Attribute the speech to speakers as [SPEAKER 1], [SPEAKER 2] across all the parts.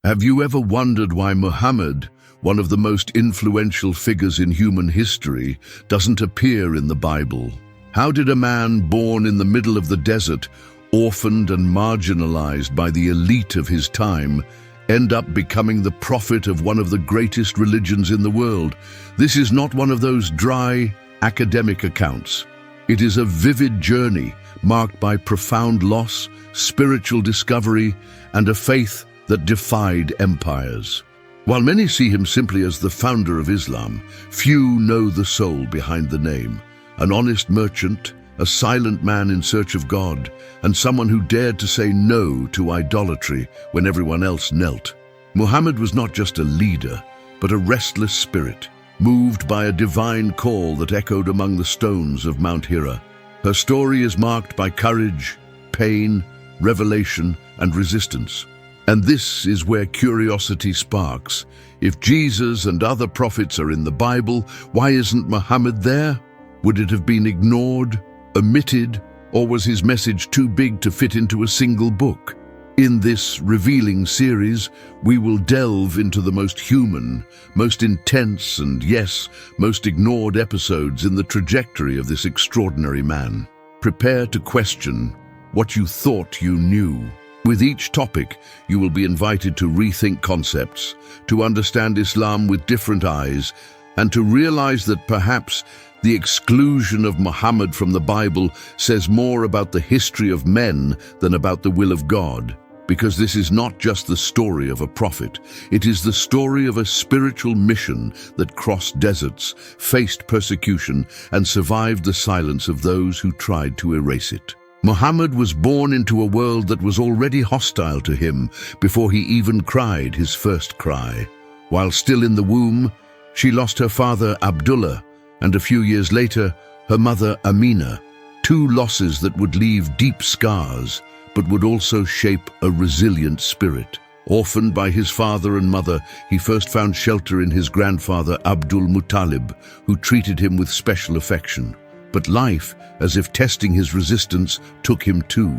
[SPEAKER 1] Have you ever wondered why Muhammad, one of the most influential figures in human history, doesn't appear in the Bible? How did a man born in the middle of the desert, orphaned and marginalized by the elite of his time, end up becoming the prophet of one of the greatest religions in the world? This is not one of those dry, academic accounts. It is a vivid journey marked by profound loss, spiritual discovery, and a faith that defied empires. While many see him simply as the founder of Islam, few know the soul behind the name. An honest merchant, a silent man in search of God, and someone who dared to say no to idolatry when everyone else knelt. Muhammad was not just a leader, but a restless spirit, moved by a divine call that echoed among the stones of Mount Hira. Her story is marked by courage, pain, revelation, and resistance. And this is where curiosity sparks. If Jesus and other prophets are in the Bible, why isn't Muhammad there? Would it have been ignored, omitted, or was his message too big to fit into a single book? In this revealing series, we will delve into the most human, most intense, and yes, most ignored episodes in the trajectory of this extraordinary man. Prepare to question what you thought you knew. With each topic, you will be invited to rethink concepts, to understand Islam with different eyes, and to realize that perhaps the exclusion of Muhammad from the Bible says more about the history of men than about the will of God. Because this is not just the story of a prophet, it is the story of a spiritual mission that crossed deserts, faced persecution, and survived the silence of those who tried to erase it. Muhammad was born into a world that was already hostile to him before he even cried his first cry. While still in the womb, she lost her father Abdullah, and a few years later, her mother Amina, two losses that would leave deep scars, but would also shape a resilient spirit. Orphaned by his father and mother, he first found shelter in his grandfather Abdul Muttalib, who treated him with special affection. But life, as if testing his resistance, took him too.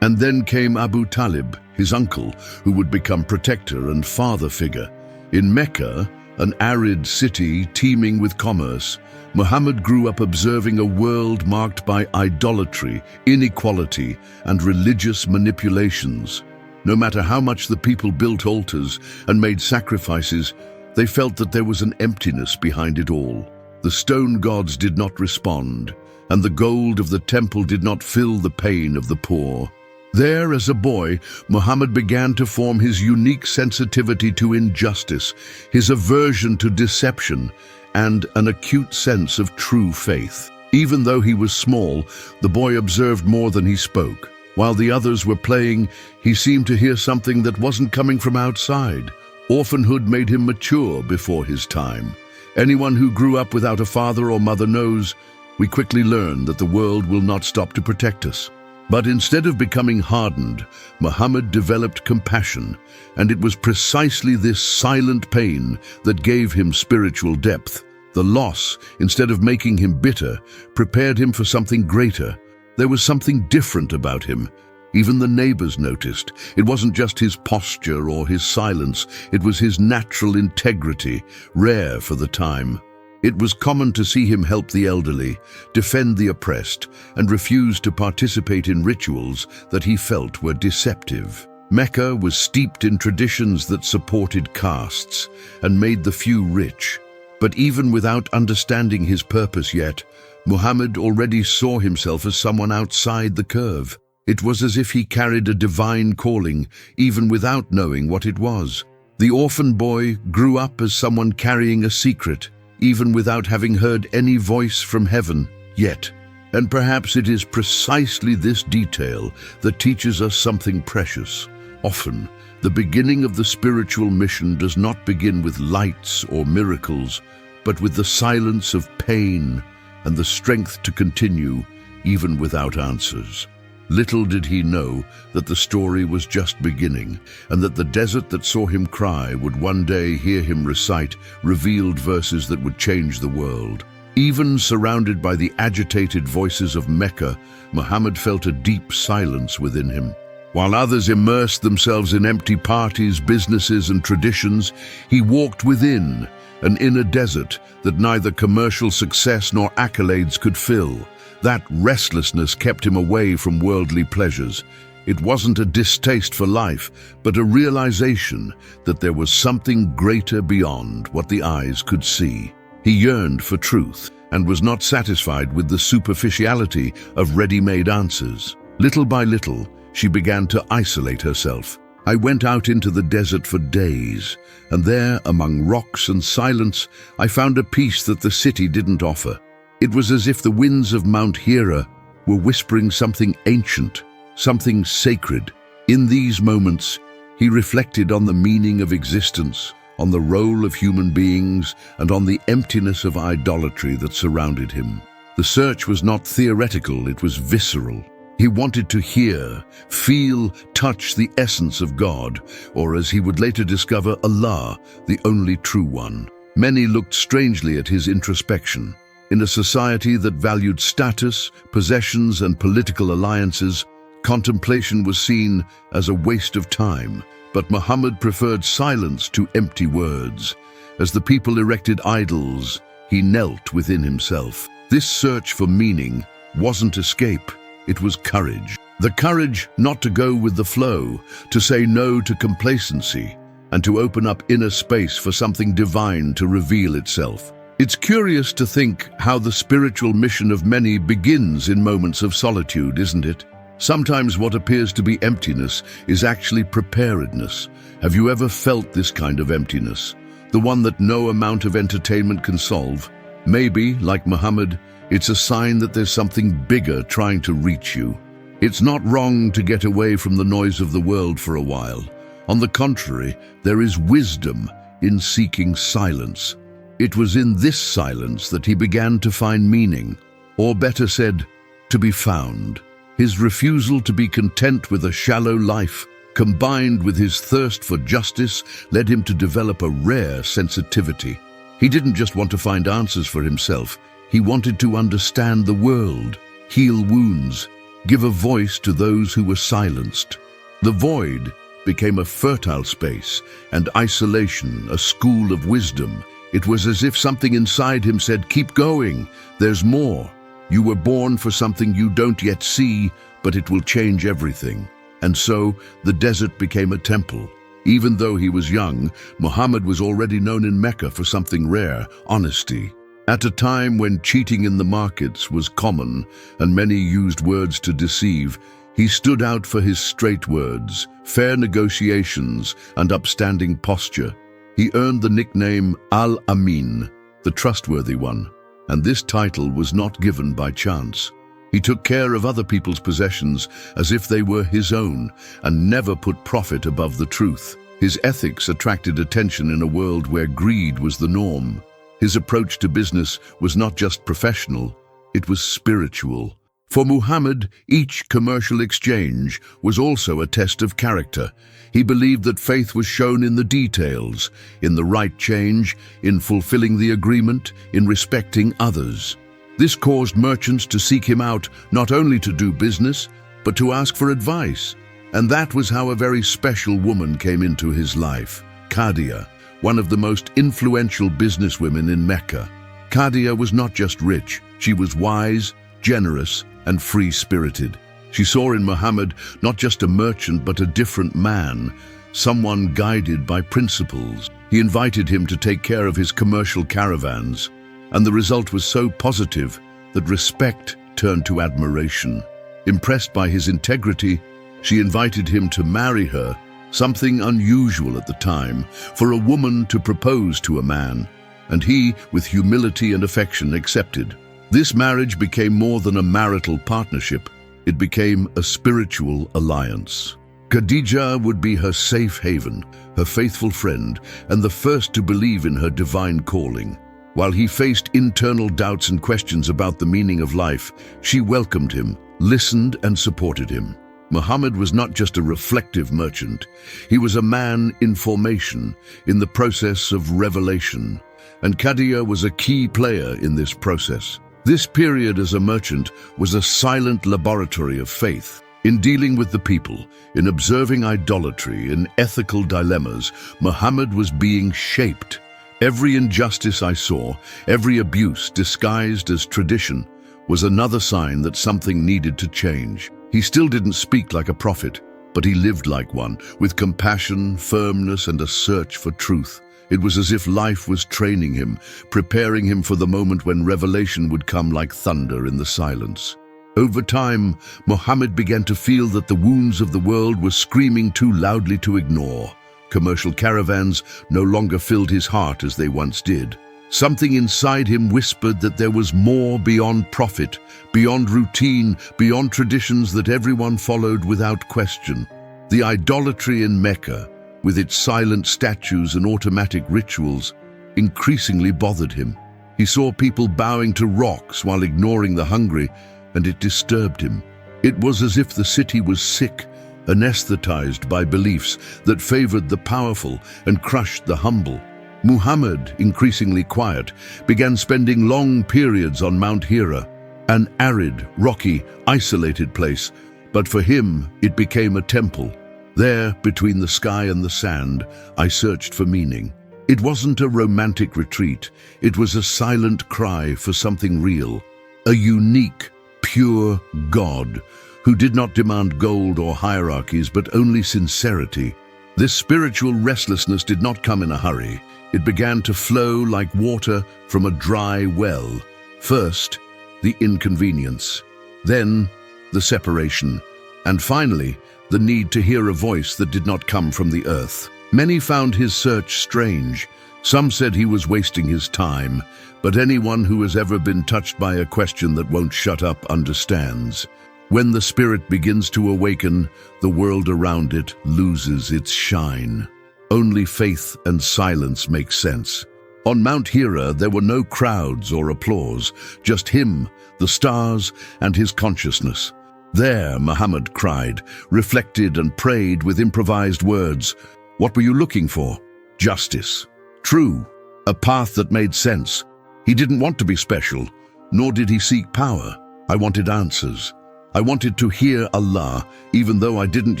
[SPEAKER 1] And then came Abu Talib, his uncle, who would become protector and father figure. In Mecca, an arid city teeming with commerce, Muhammad grew up observing a world marked by idolatry, inequality, and religious manipulations. No matter how much the people built altars and made sacrifices, they felt that there was an emptiness behind it all. The stone gods did not respond, and the gold of the temple did not fill the pain of the poor. There, as a boy, Muhammad began to form his unique sensitivity to injustice, his aversion to deception, and an acute sense of true faith. Even though he was small, the boy observed more than he spoke. While the others were playing, he seemed to hear something that wasn't coming from outside. Orphanhood made him mature before his time. Anyone who grew up without a father or mother knows we quickly learn that the world will not stop to protect us. But instead of becoming hardened, Muhammad developed compassion, and it was precisely this silent pain that gave him spiritual depth. The loss, instead of making him bitter, prepared him for something greater. There was something different about him. Even the neighbors noticed. It wasn't just his posture or his silence, it was his natural integrity, rare for the time. It was common to see him help the elderly, defend the oppressed, and refuse to participate in rituals that he felt were deceptive. Mecca was steeped in traditions that supported castes and made the few rich. But even without understanding his purpose yet, Muhammad already saw himself as someone outside the curve. It was as if he carried a divine calling, even without knowing what it was. The orphan boy grew up as someone carrying a secret, even without having heard any voice from heaven yet. And perhaps it is precisely this detail that teaches us something precious. Often, the beginning of the spiritual mission does not begin with lights or miracles, but with the silence of pain and the strength to continue even without answers. Little did he know that the story was just beginning, and that the desert that saw him cry would one day hear him recite revealed verses that would change the world. Even surrounded by the agitated voices of Mecca, Muhammad felt a deep silence within him. While others immersed themselves in empty parties, businesses, and traditions, he walked within, an inner desert that neither commercial success nor accolades could fill. That restlessness kept him away from worldly pleasures. It wasn't a distaste for life, but a realization that there was something greater beyond what the eyes could see. He yearned for truth and was not satisfied with the superficiality of ready-made answers. Little by little, she began to isolate herself. I went out into the desert for days, and there, among rocks and silence, I found a peace that the city didn't offer. It was as if the winds of Mount Hira were whispering something ancient, something sacred. In these moments, he reflected on the meaning of existence, on the role of human beings, and on the emptiness of idolatry that surrounded him. The search was not theoretical, it was visceral. He wanted to hear, feel, touch the essence of God, or as he would later discover, Allah, the only true one. Many looked strangely at his introspection. In a society that valued status, possessions, and political alliances, contemplation was seen as a waste of time. But Muhammad preferred silence to empty words. As the people erected idols, he knelt within himself. This search for meaning wasn't escape. It was courage. The courage not to go with the flow, to say no to complacency, and to open up inner space for something divine to reveal itself. It's curious to think how the spiritual mission of many begins in moments of solitude, isn't it? Sometimes what appears to be emptiness is actually preparedness. Have you ever felt this kind of emptiness? The one that no amount of entertainment can solve? Maybe, like Muhammad, it's a sign that there's something bigger trying to reach you. It's not wrong to get away from the noise of the world for a while. On the contrary, there is wisdom in seeking silence. It was in this silence that he began to find meaning, or better said, to be found. His refusal to be content with a shallow life, combined with his thirst for justice, led him to develop a rare sensitivity. He didn't just want to find answers for himself. He wanted to understand the world, heal wounds, give a voice to those who were silenced. The void became a fertile space, and isolation a school of wisdom. It was as if something inside him said, "Keep going, there's more. You were born for something you don't yet see, but it will change everything." And so, the desert became a temple. Even though he was young, Muhammad was already known in Mecca for something rare: honesty. At a time when cheating in the markets was common and many used words to deceive, he stood out for his straight words, fair negotiations, and upstanding posture. He earned the nickname Al-Amin, the trustworthy one, and this title was not given by chance. He took care of other people's possessions as if they were his own and never put profit above the truth. His ethics attracted attention in a world where greed was the norm. His approach to business was not just professional, it was spiritual. For Muhammad, each commercial exchange was also a test of character. He believed that faith was shown in the details, in the right change, in fulfilling the agreement, in respecting others. This caused merchants to seek him out not only to do business, but to ask for advice. And that was how a very special woman came into his life, Khadija, one of the most influential businesswomen in Mecca. Khadija was not just rich, she was wise, generous, and free-spirited. She saw in Muhammad not just a merchant but a different man, someone guided by principles. He invited him to take care of his commercial caravans, and the result was so positive that respect turned to admiration. Impressed by his integrity, she invited him to marry her, something unusual at the time, for a woman to propose to a man, and he, with humility and affection, accepted. This marriage became more than a marital partnership. It became a spiritual alliance. Khadija would be her safe haven, her faithful friend, and the first to believe in her divine calling. While he faced internal doubts and questions about the meaning of life, she welcomed him, listened, and supported him. Muhammad was not just a reflective merchant. He was a man in formation, in the process of revelation. And Khadija was a key player in this process. This period as a merchant was a silent laboratory of faith. In dealing with the people, in observing idolatry, in ethical dilemmas, Muhammad was being shaped. Every injustice I saw, every abuse disguised as tradition, was another sign that something needed to change. He still didn't speak like a prophet, but he lived like one, with compassion, firmness, and a search for truth. It was as if life was training him, preparing him for the moment when revelation would come like thunder in the silence. Over time, Muhammad began to feel that the wounds of the world were screaming too loudly to ignore. Commercial caravans no longer filled his heart as they once did. Something inside him whispered that there was more beyond profit, beyond routine, beyond traditions that everyone followed without question. The idolatry in Mecca, with its silent statues and automatic rituals, increasingly bothered him. He saw people bowing to rocks while ignoring the hungry, and it disturbed him. It was as if the city was sick, anesthetized by beliefs that favored the powerful and crushed the humble. Muhammad, increasingly quiet, began spending long periods on Mount Hira, an arid, rocky, isolated place, but for him it became a temple. There, between the sky and the sand, I searched for meaning. It wasn't a romantic retreat, it was a silent cry for something real, a unique, pure God who did not demand gold or hierarchies but only sincerity. This spiritual restlessness did not come in a hurry. It began to flow like water from a dry well. First, the inconvenience, then the separation, and finally, the need to hear a voice that did not come from the earth. Many found his search strange. Some said he was wasting his time, but anyone who has ever been touched by a question that won't shut up understands. When the spirit begins to awaken, the world around it loses its shine. Only faith and silence make sense. On Mount Hira, there were no crowds or applause, just him, the stars, and his consciousness. There, Muhammad cried, reflected and prayed with improvised words. What were you looking for? Justice. True. A path that made sense. He didn't want to be special, nor did he seek power. I wanted answers. I wanted to hear Allah, even though I didn't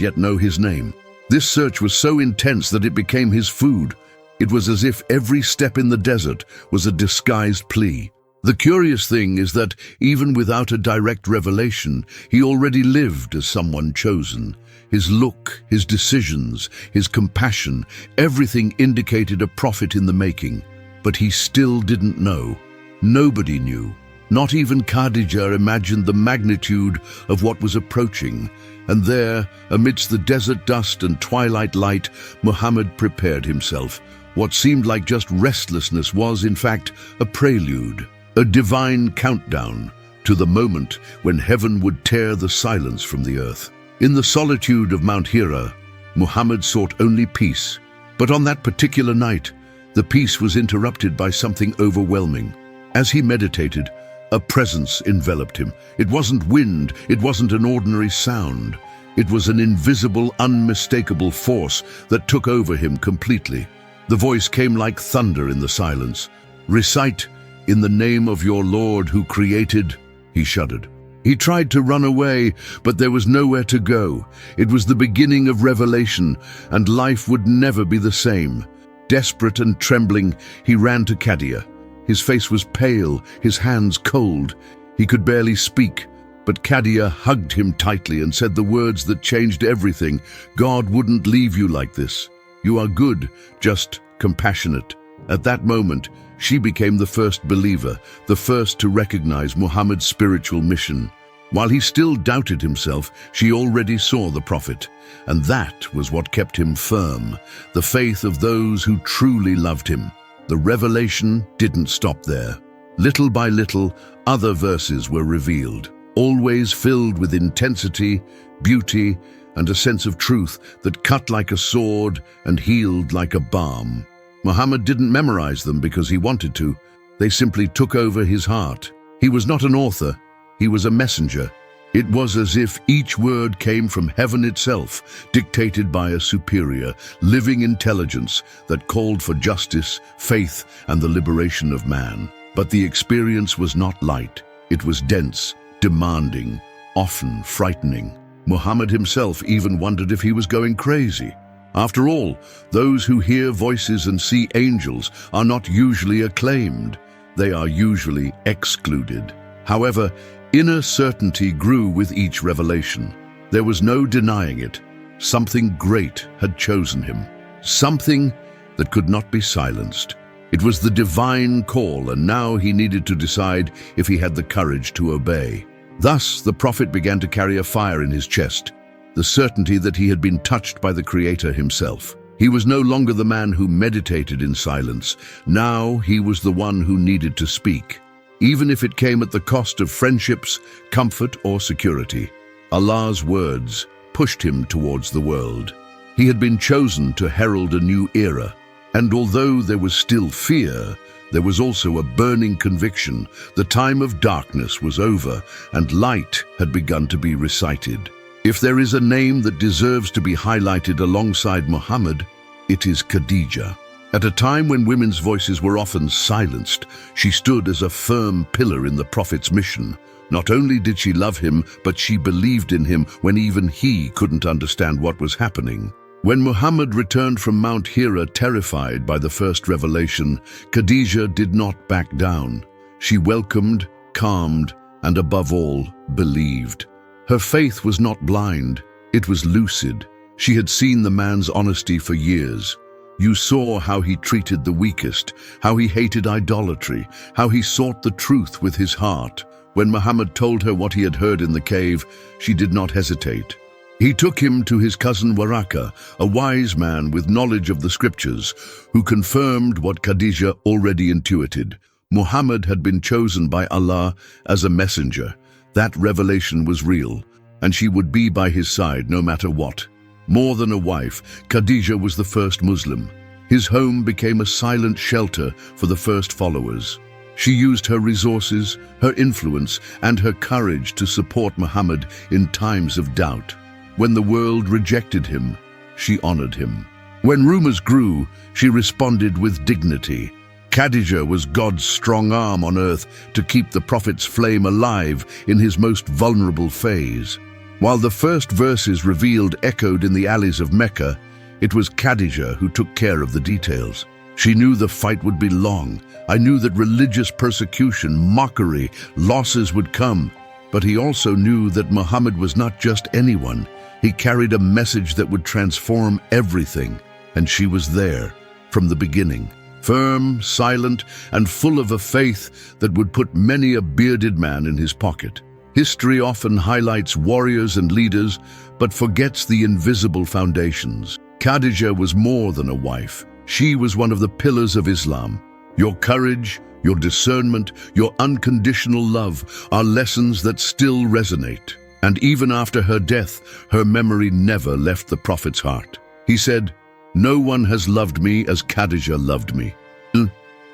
[SPEAKER 1] yet know his name. This search was so intense that it became his food. It was as if every step in the desert was a disguised plea. The curious thing is that, even without a direct revelation, he already lived as someone chosen. His look, his decisions, his compassion, everything indicated a prophet in the making. But he still didn't know. Nobody knew. Not even Khadija imagined the magnitude of what was approaching. And there, amidst the desert dust and twilight light, Muhammad prepared himself. What seemed like just restlessness was, in fact, a prelude, a divine countdown to the moment when heaven would tear the silence from the earth. In the solitude of Mount Hira, Muhammad sought only peace. But on that particular night, the peace was interrupted by something overwhelming. As he meditated, a presence enveloped him. It wasn't wind, it wasn't an ordinary sound. It was an invisible, unmistakable force that took over him completely. The voice came like thunder in the silence. "Recite, in the name of your Lord who created." He shuddered. He tried to run away, but there was nowhere to go. It was the beginning of revelation, and life would never be the same. Desperate and trembling, he ran to Khadija. His face was pale, his hands cold. He could barely speak, but Khadija hugged him tightly and said the words that changed everything. "God wouldn't leave you like this. You are good, just compassionate." At that moment, she became the first believer, the first to recognize Muhammad's spiritual mission. While he still doubted himself, she already saw the prophet. And that was what kept him firm, the faith of those who truly loved him. The revelation didn't stop there. Little by little, other verses were revealed, always filled with intensity, beauty, and a sense of truth that cut like a sword and healed like a balm. Muhammad didn't memorize them because he wanted to. They simply took over his heart. He was not an author, he was a messenger. It was as if each word came from heaven itself, dictated by a superior, living intelligence that called for justice, faith, and the liberation of man. But the experience was not light. It was dense, demanding, often frightening. Muhammad himself even wondered if he was going crazy. After all, those who hear voices and see angels are not usually acclaimed. They are usually excluded. However, inner certainty grew with each revelation. There was no denying it. Something great had chosen him. Something that could not be silenced. It was the divine call, and now he needed to decide if he had the courage to obey. Thus, the prophet began to carry a fire in his chest, the certainty that he had been touched by the Creator himself. He was no longer the man who meditated in silence. Now he was the one who needed to speak, even if it came at the cost of friendships, comfort, or security. Allah's words pushed him towards the world. He had been chosen to herald a new era, and although there was still fear, there was also a burning conviction. The time of darkness was over, and light had begun to be recited. If there is a name that deserves to be highlighted alongside Muhammad, it is Khadijah. At a time when women's voices were often silenced, she stood as a firm pillar in the Prophet's mission. Not only did she love him, but she believed in him when even he couldn't understand what was happening. When Muhammad returned from Mount Hira terrified by the first revelation, Khadijah did not back down. She welcomed, calmed, and above all, believed. Her faith was not blind, it was lucid. She had seen the man's honesty for years. You saw how he treated the weakest, how he hated idolatry, how he sought the truth with his heart. When Muhammad told her what he had heard in the cave, she did not hesitate. He took him to his cousin Waraka, a wise man with knowledge of the scriptures, who confirmed what Khadijah already intuited. Muhammad had been chosen by Allah as a messenger. That revelation was real, and she would be by his side no matter what. More than a wife, Khadijah was the first Muslim. His home became a silent shelter for the first followers. She used her resources, her influence, and her courage to support Muhammad in times of doubt. When the world rejected him, she honored him. When rumors grew, she responded with dignity. Khadijah was God's strong arm on earth to keep the Prophet's flame alive in his most vulnerable phase. While the first verses revealed echoed in the alleys of Mecca, it was Khadijah who took care of the details. She knew the fight would be long. I knew that religious persecution, mockery, losses would come. But he also knew that Muhammad was not just anyone. He carried a message that would transform everything, and she was there from the beginning. Firm, silent, and full of a faith that would put many a bearded man in his pocket. History often highlights warriors and leaders, but forgets the invisible foundations. Khadijah was more than a wife. She was one of the pillars of Islam. Your courage, your discernment, your unconditional love are lessons that still resonate. And even after her death, her memory never left the Prophet's heart. He said, "No one has loved me as Khadijah loved me."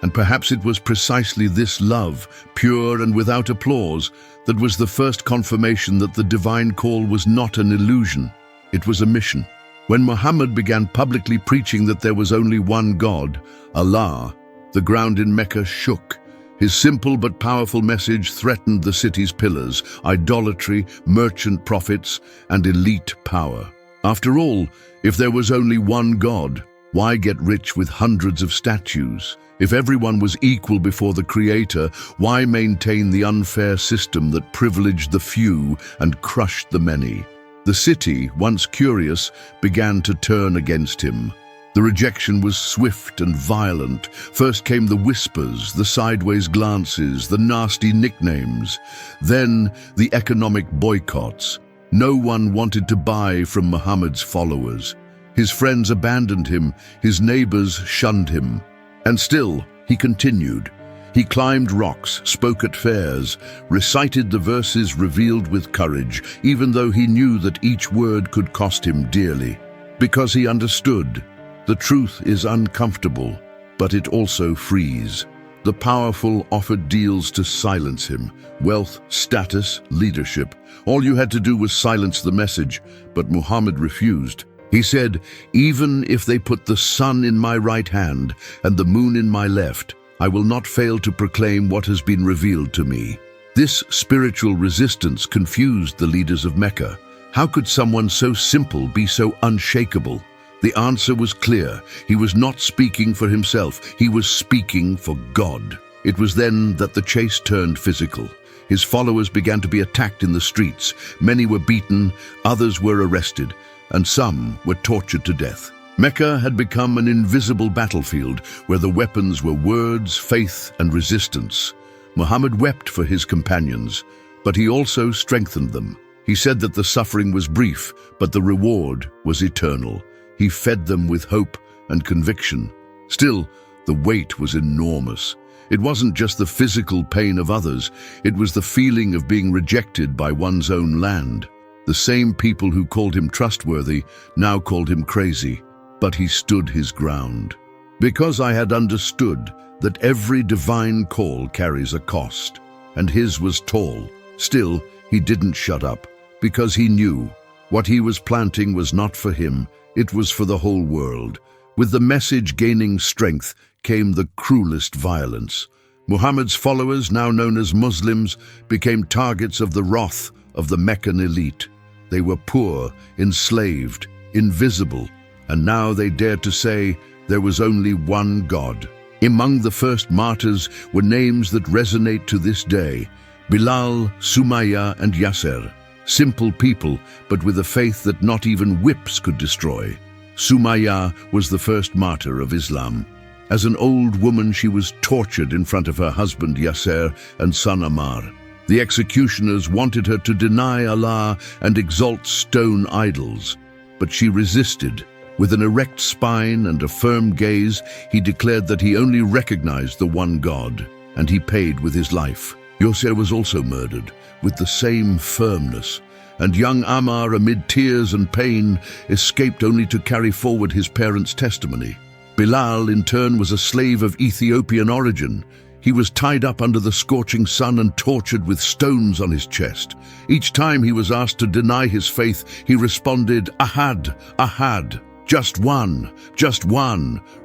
[SPEAKER 1] And perhaps it was precisely this love, pure and without applause, that was the first confirmation that the divine call was not an illusion. It was a mission. When Muhammad began publicly preaching that there was only one God, Allah, the ground in Mecca shook. His simple but powerful message threatened the city's pillars, idolatry, merchant profits, and elite power. After all, if there was only one God, why get rich with hundreds of statues? If everyone was equal before the Creator, why maintain the unfair system that privileged the few and crushed the many? The city, once curious, began to turn against him. The rejection was swift and violent. First came the whispers, the sideways glances, the nasty nicknames. Then the economic boycotts. No one wanted to buy from Muhammad's followers. His friends abandoned him, his neighbors shunned him. And still, he continued. He climbed rocks, spoke at fairs, recited the verses revealed with courage, even though he knew that each word could cost him dearly. Because he understood. The truth is uncomfortable, but it also frees. The powerful offered deals to silence him. Wealth, status, leadership. All you had to do was silence the message, but Muhammad refused. He said, "Even if they put the sun in my right hand and the moon in my left, I will not fail to proclaim what has been revealed to me." This spiritual resistance confused the leaders of Mecca. How could someone so simple be so unshakable? The answer was clear. He was not speaking for himself. He was speaking for God. It was then that the chase turned physical. His followers began to be attacked in the streets. Many were beaten, others were arrested, and some were tortured to death. Mecca had become an invisible battlefield where the weapons were words, faith, and resistance. Muhammad wept for his companions, but he also strengthened them. He said that the suffering was brief, but the reward was eternal. He fed them with hope and conviction. Still, the weight was enormous. It wasn't just the physical pain of others, it was the feeling of being rejected by one's own land. The same people who called him trustworthy now called him crazy, but he stood his ground. Because I had understood that every divine call carries a cost, and his was tall. Still, he didn't shut up, because he knew what he was planting was not for him, it was for the whole world. With the message gaining strength came the cruelest violence. Muhammad's followers, now known as Muslims, became targets of the wrath of the Meccan elite. They were poor, enslaved, invisible, and now they dared to say there was only one God. Among the first martyrs were names that resonate to this day: Bilal, Sumayya, and Yasser. Simple people, but with a faith that not even whips could destroy. Sumayya was the first martyr of Islam. As an old woman, she was tortured in front of her husband Yasser and son Ammar. The executioners wanted her to deny Allah and exalt stone idols, but she resisted. With an erect spine and a firm gaze, he declared that he only recognized the one God, and he paid with his life. Yasser was also murdered, with the same firmness, and young Ammar, amid tears and pain, escaped only to carry forward his parents' testimony. Bilal, in turn, was a slave of Ethiopian origin. He was tied up under the scorching sun and tortured with stones on his chest. Each time he was asked to deny his faith, he responded, "Ahad, Ahad, just one,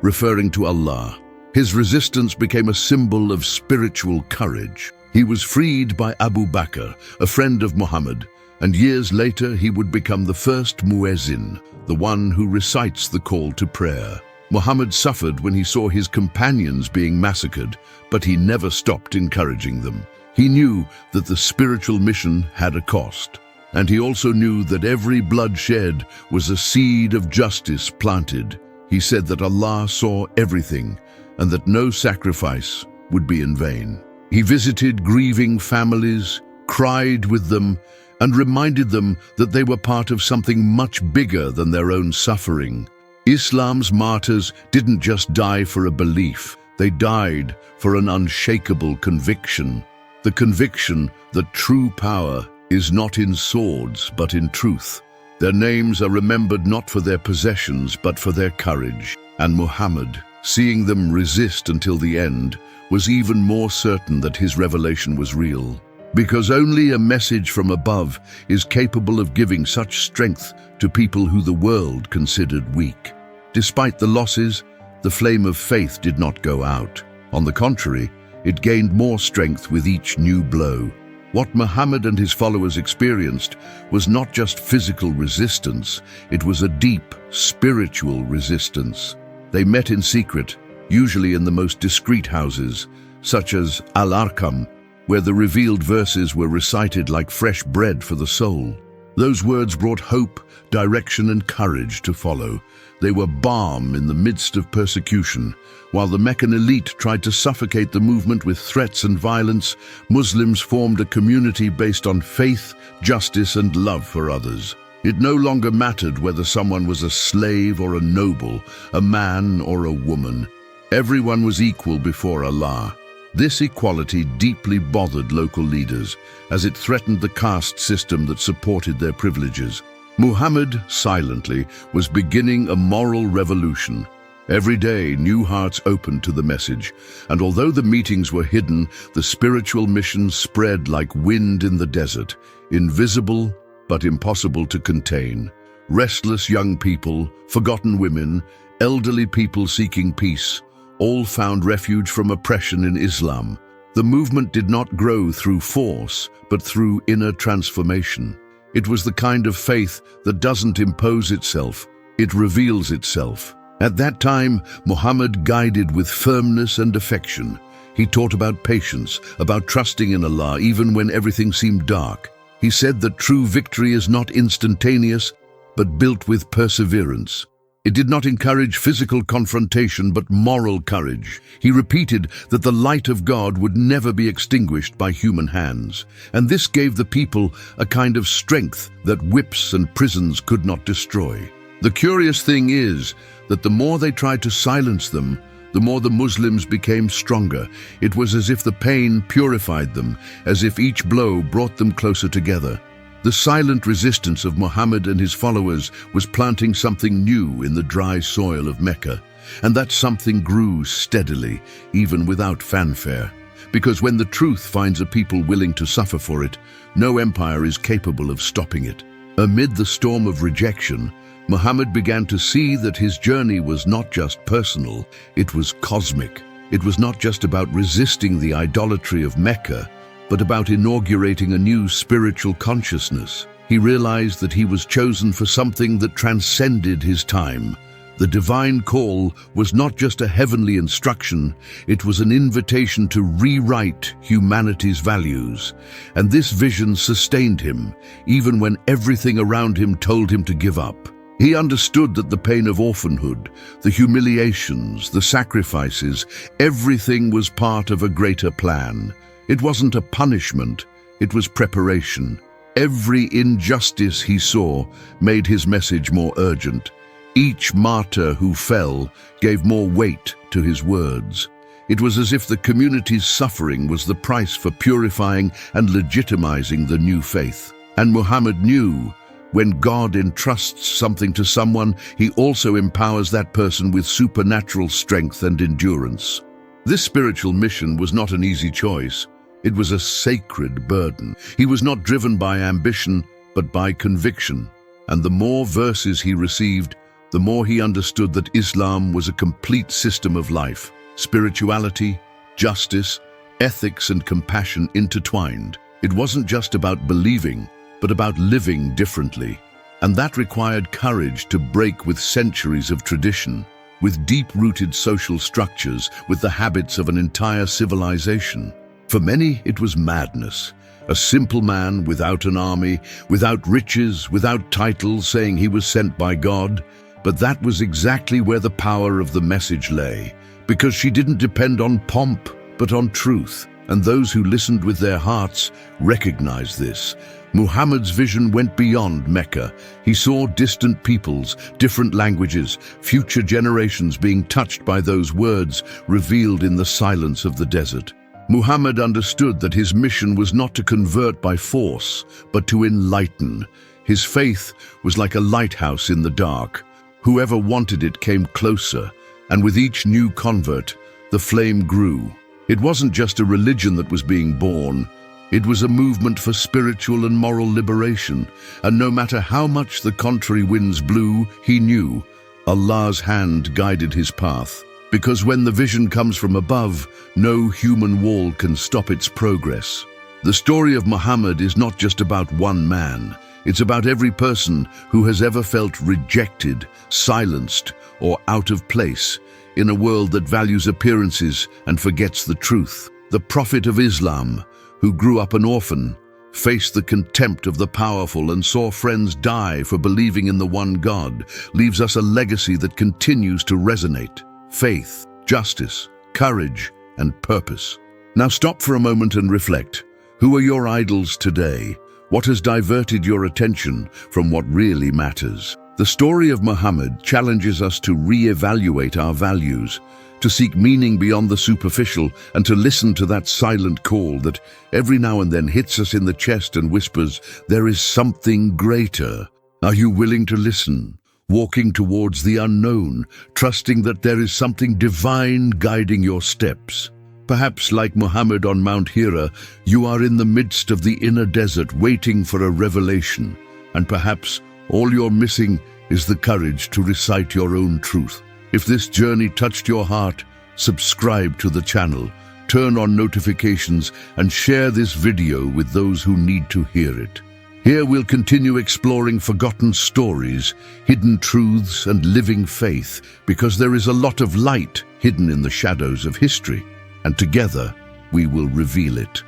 [SPEAKER 1] referring to Allah. His resistance became a symbol of spiritual courage. He was freed by Abu Bakr, a friend of Muhammad, and years later he would become the first muezzin, the one who recites the call to prayer. Muhammad suffered when he saw his companions being massacred, but he never stopped encouraging them. He knew that the spiritual mission had a cost, and he also knew that every blood shed was a seed of justice planted. He said that Allah saw everything, and that no sacrifice would be in vain. He visited grieving families, cried with them, and reminded them that they were part of something much bigger than their own suffering. Islam's martyrs didn't just die for a belief, they died for an unshakable conviction. The conviction that true power is not in swords, but in truth. Their names are remembered not for their possessions, but for their courage. And Muhammad, seeing them resist until the end, was even more certain that his revelation was real. Because only a message from above is capable of giving such strength to people who the world considered weak. Despite the losses, the flame of faith did not go out. On the contrary, it gained more strength with each new blow. What Muhammad and his followers experienced was not just physical resistance, it was a deep, spiritual resistance. They met in secret, usually in the most discreet houses, such as Al-Arqam, where the revealed verses were recited like fresh bread for the soul. Those words brought hope, direction, and courage to follow. They were balm in the midst of persecution. While the Meccan elite tried to suffocate the movement with threats and violence, Muslims formed a community based on faith, justice, and love for others. It no longer mattered whether someone was a slave or a noble, a man or a woman. Everyone was equal before Allah. This equality deeply bothered local leaders, as it threatened the caste system that supported their privileges. Muhammad, silently, was beginning a moral revolution. Every day, new hearts opened to the message, and although the meetings were hidden, the spiritual mission spread like wind in the desert, invisible but impossible to contain. Restless young people, forgotten women, elderly people seeking peace, all found refuge from oppression in Islam. The movement did not grow through force, but through inner transformation. It was the kind of faith that doesn't impose itself, it reveals itself. At that time, Muhammad guided with firmness and affection. He taught about patience, about trusting in Allah even when everything seemed dark. He said that true victory is not instantaneous, but built with perseverance. It did not encourage physical confrontation, but moral courage. He repeated that the light of God would never be extinguished by human hands, and this gave the people a kind of strength that whips and prisons could not destroy. The curious thing is that the more they tried to silence them, the more the Muslims became stronger. It was as if the pain purified them, as if each blow brought them closer together. The silent resistance of Muhammad and his followers was planting something new in the dry soil of Mecca, and that something grew steadily, even without fanfare. Because when the truth finds a people willing to suffer for it, no empire is capable of stopping it. Amid the storm of rejection, Muhammad began to see that his journey was not just personal, it was cosmic. It was not just about resisting the idolatry of Mecca, but about inaugurating a new spiritual consciousness. He realized that he was chosen for something that transcended his time. The divine call was not just a heavenly instruction, it was an invitation to rewrite humanity's values. And this vision sustained him, even when everything around him told him to give up. He understood that the pain of orphanhood, the humiliations, the sacrifices, everything was part of a greater plan. It wasn't a punishment, it was preparation. Every injustice he saw made his message more urgent. Each martyr who fell gave more weight to his words. It was as if the community's suffering was the price for purifying and legitimizing the new faith. And Muhammad knew, when God entrusts something to someone, he also empowers that person with supernatural strength and endurance. This spiritual mission was not an easy choice. It was a sacred burden. He was not driven by ambition, but by conviction. And the more verses he received, the more he understood that Islam was a complete system of life. Spirituality, justice, ethics, and compassion intertwined. It wasn't just about believing, but about living differently. And that required courage to break with centuries of tradition, with deep-rooted social structures, with the habits of an entire civilization. For many, it was madness. A simple man without an army, without riches, without titles, saying he was sent by God. But that was exactly where the power of the message lay, because she didn't depend on pomp, but on truth. And those who listened with their hearts recognized this. Muhammad's vision went beyond Mecca. He saw distant peoples, different languages, future generations being touched by those words revealed in the silence of the desert. Muhammad understood that his mission was not to convert by force, but to enlighten. His faith was like a lighthouse in the dark. Whoever wanted it came closer, and with each new convert, the flame grew. It wasn't just a religion that was being born. It was a movement for spiritual and moral liberation, and no matter how much the contrary winds blew, he knew Allah's hand guided his path. Because when the vision comes from above, no human wall can stop its progress. The story of Muhammad is not just about one man. It's about every person who has ever felt rejected, silenced, or out of place in a world that values appearances and forgets the truth. The Prophet of Islam, who grew up an orphan, faced the contempt of the powerful and saw friends die for believing in the one God, leaves us a legacy that continues to resonate. Faith, justice, courage, and purpose. Now stop for a moment and reflect. Who are your idols today? What has diverted your attention from what really matters? The story of Muhammad challenges us to re-evaluate our values, to seek meaning beyond the superficial, and to listen to that silent call that every now and then hits us in the chest and whispers, "There is something greater." Are you willing to listen? Walking towards the unknown, trusting that there is something divine guiding your steps. Perhaps like Muhammad on Mount Hira, you are in the midst of the inner desert waiting for a revelation. And perhaps all you're missing is the courage to recite your own truth. If this journey touched your heart, subscribe to the channel, turn on notifications, and share this video with those who need to hear it. Here we'll continue exploring forgotten stories, hidden truths, and living faith, because there is a lot of light hidden in the shadows of history, and together we will reveal it.